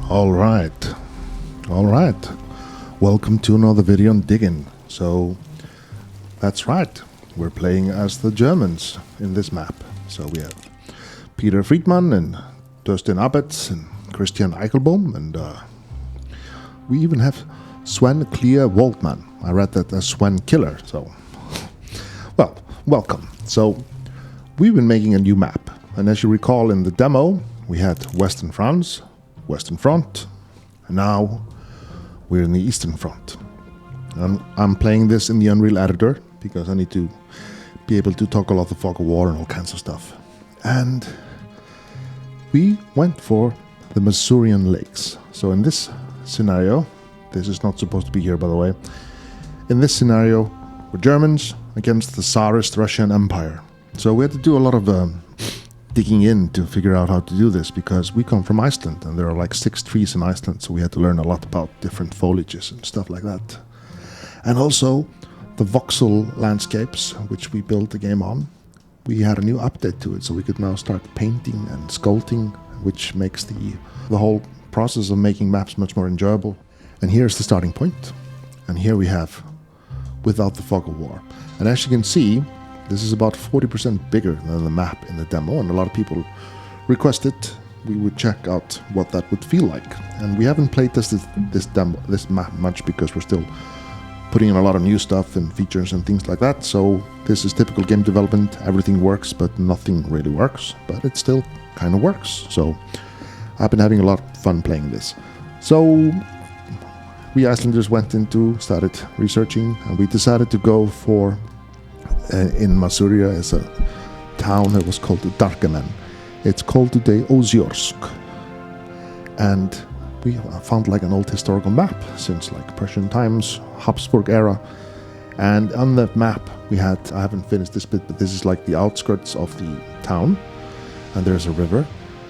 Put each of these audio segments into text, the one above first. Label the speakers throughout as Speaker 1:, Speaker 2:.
Speaker 1: All right. Welcome to another video on digging. So that's right. We're playing as the Germans in this map. So we have Peter Friedman and Dustin Abetz and Christian Eichelbaum, and we even have Sven Clear Waldman. I read that as Sven Killer. So, well, welcome. So we've been making a new map, and as you recall in the demo, we had Western France, Western Front, and now we're in the Eastern Front. And I'm playing this in the Unreal editor because I need to be able to toggle off the fog of war and all kinds of stuff. And we went for the Masurian lakes. So in this scenario, this is not supposed to be here by the way, in this scenario we're Germans against the Tsarist Russian Empire. So we had to do a lot of digging in to figure out how to do this, because we come from Iceland and there are like 6 trees in Iceland, so we had to learn a lot about different foliages and stuff like that. And also the voxel landscapes, which we built the game on, we had a new update to it, so we could now start painting and sculpting, which makes the whole process of making maps much more enjoyable. And here's the starting point, and here we have without the fog of war. And as you can see, this is about 40% bigger than the map in the demo, and a lot of people requested we would check out what that would feel like. And we haven't played this map much because we're still putting in a lot of new stuff and features and things like that. So this is typical game development. Everything works, but nothing really works, but it still kind of works. So I've been having a lot of fun playing this. So we Icelanders started researching, and we decided to go for in Masuria is a town that was called Darkehmen. It's called today Ozyorsk, and we found like an old historical map since like Prussian times, Habsburg era. And on that map we had, I haven't finished this bit, but this is like the outskirts of the town, and there's a river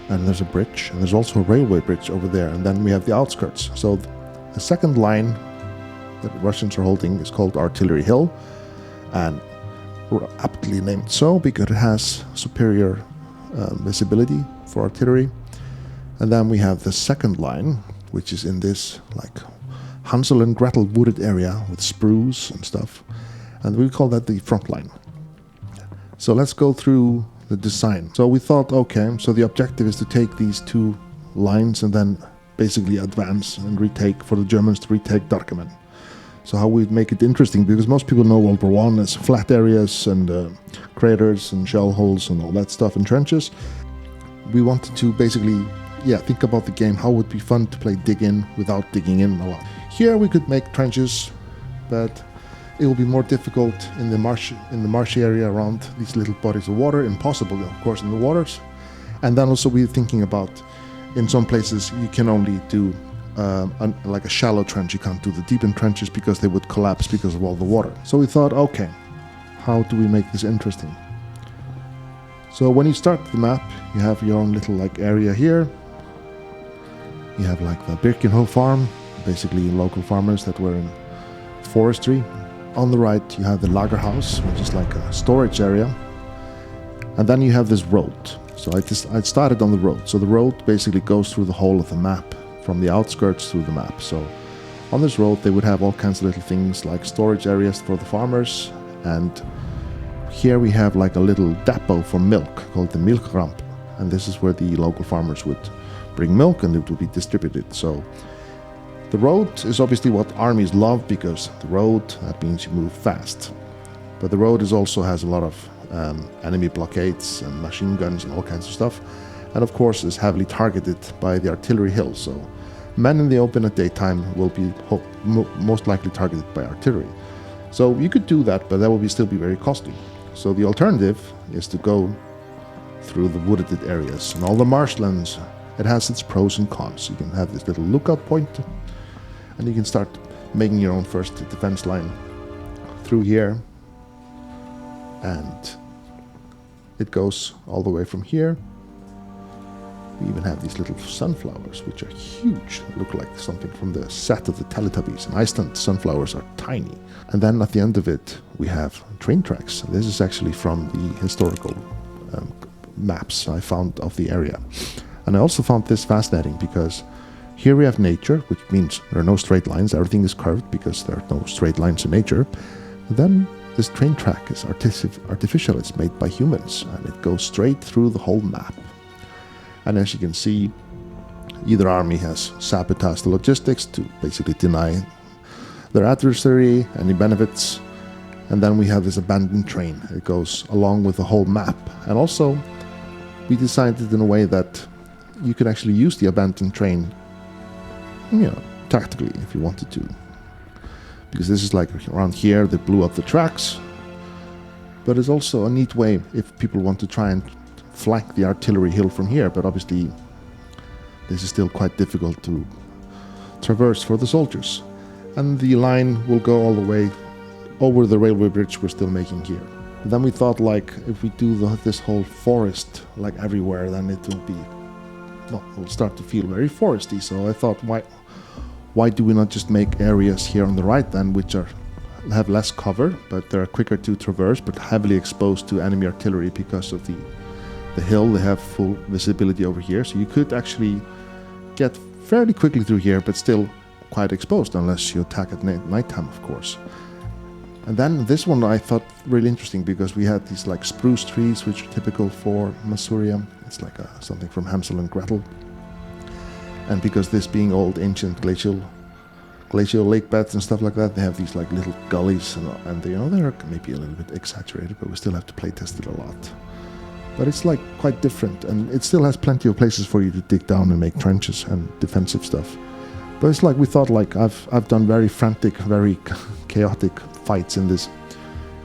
Speaker 1: and there's a bridge, and there's also a railway bridge over there, and then we have the outskirts. So the second line that the Russians are holding is called Artillery Hill, and aptly named so because it has superior visibility for artillery. And then we have the second line, which is in this like Hansel and Gretel wooded area with spruce and stuff, and we call that the front line. So let's go through the design. So we thought, okay, so the objective is to take these 2 lines and then basically advance and retake, for the Germans to retake Darkehmen. So how we make it interesting, because most people know World War I as flat areas and craters and shell holes and all that stuff and trenches. We wanted to basically, think about the game, how it would be fun to play dig in without digging in a lot. Here we could make trenches, but it will be more difficult in the marshy area around these little bodies of water. Impossible, of course, in the waters. And then also we're thinking about, in some places you can only do like a shallow trench. You can't do the deep trenches because they would collapse because of all the water. So we thought, okay, how do we make this interesting? So when you start the map, you have your own little like area here. You have like the Birkenhof farm, basically local farmers that were in forestry. On the right you have the Lagerhaus, which is like a storage area. And then you have this road. So I started on the road. So the road basically goes through the whole of the map, from the outskirts through the map. So on this road they would have all kinds of little things like storage areas for the farmers, and here we have like a little depot for milk called the Milchramp, and this is where the local farmers would bring milk and it would be distributed. So the road is obviously what armies love, because the road, that means you move fast, but the road also has a lot of enemy blockades and machine guns and all kinds of stuff, and of course is heavily targeted by the artillery hill. So men in the open at daytime will be most likely targeted by artillery. So you could do that, but that will still be very costly. So the alternative is to go through the wooded areas and all the marshlands. It has its pros and cons. You can have this little lookout point, and you can start making your own first defense line through here, and it goes all the way from here. We even have these little sunflowers, which are huge. They look like something from the set of the Teletubbies. In Iceland, sunflowers are tiny. And then at the end of it, we have train tracks. This is actually from the historical maps I found of the area. And I also found this fascinating because Here we have nature, which means there are no straight lines. Everything is curved because there are no straight lines in nature. Then this train track is artificial. It's made by humans, and it goes straight through the whole map. And as you can see, either army has sabotaged the logistics to basically deny their adversary any benefits. And then we have this abandoned train. It goes along with the whole map. And also, we designed it in a way that you could actually use the abandoned train, tactically if you wanted to. Because this is like around here, they blew up the tracks. But it's also a neat way if people want to try and flank the artillery hill from here. But obviously, this is still quite difficult to traverse for the soldiers. And the line will go all the way over the railway bridge we're still making here. And then we thought, like, if we do this whole forest like everywhere, then it will start to feel very foresty. So I thought, why do we not just make areas here on the right then, which have less cover, but they're quicker to traverse, but heavily exposed to enemy artillery because of the hill. They have full visibility over here, so you could actually get fairly quickly through here, but still quite exposed unless you attack at nighttime, of course. And then this one I thought really interesting because we had these like spruce trees, which are typical for Masuria. It's like something from Hansel and Gretel. And because this being old ancient glacial lake beds and stuff like that, they have these like little gullies, and they're maybe a little bit exaggerated, but we still have to play test it a lot. But it's like quite different, and it still has plenty of places for you to dig down and make trenches and defensive stuff. But it's like we thought, like I've done very frantic, very chaotic fights in this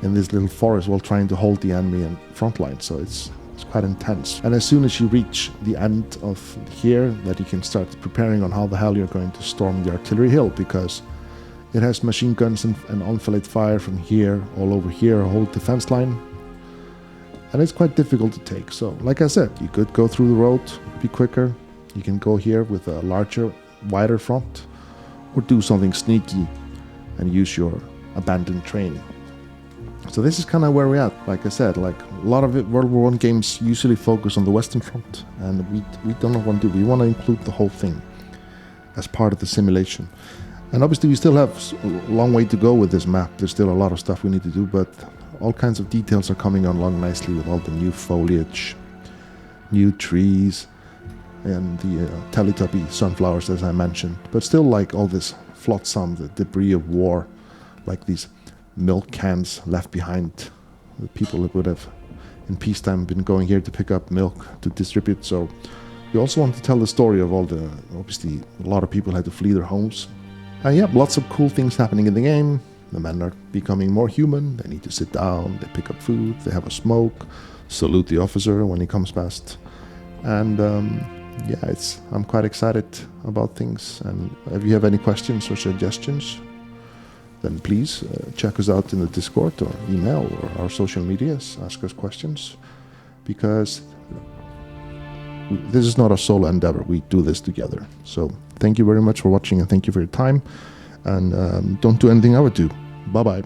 Speaker 1: little forest while trying to hold the enemy in front line, so it's quite intense. And as soon as you reach the end of here, that you can start preparing on how the hell you're going to storm the artillery hill, because it has machine guns and enfilade fire from here all over here, a whole defense line, and it's quite difficult to take. So like I said, you could go through the road, be quicker. You can go here with a larger, wider front, or do something sneaky and use your abandoned train. So this is kind of where we're at. Like I said, like a lot of World War I games usually focus on the western front, and we don't want to do. We want to include the whole thing as part of the simulation. And obviously we still have a long way to go with this map. There's still a lot of stuff we need to do, but all kinds of details are coming along nicely with all the new foliage, new trees, and the Teletubby sunflowers, as I mentioned. But still, like all this flotsam, the debris of war, like these milk cans left behind. The people that would have in peacetime been going here to pick up milk to distribute. So we also want to tell the story of all the, obviously a lot of people had to flee their homes. And yeah, lots of cool things happening in the game. The men are becoming more human. They need to sit down, they pick up food, they have a smoke, salute the officer when he comes past. And yeah, I'm quite excited about things. And if you have any questions or suggestions, then please check us out in the Discord or email or our social medias. Ask us questions, because this is not a solo endeavor. We do this together. So thank you very much for watching, and thank you for your time. And don't do anything I would do. Bye-bye.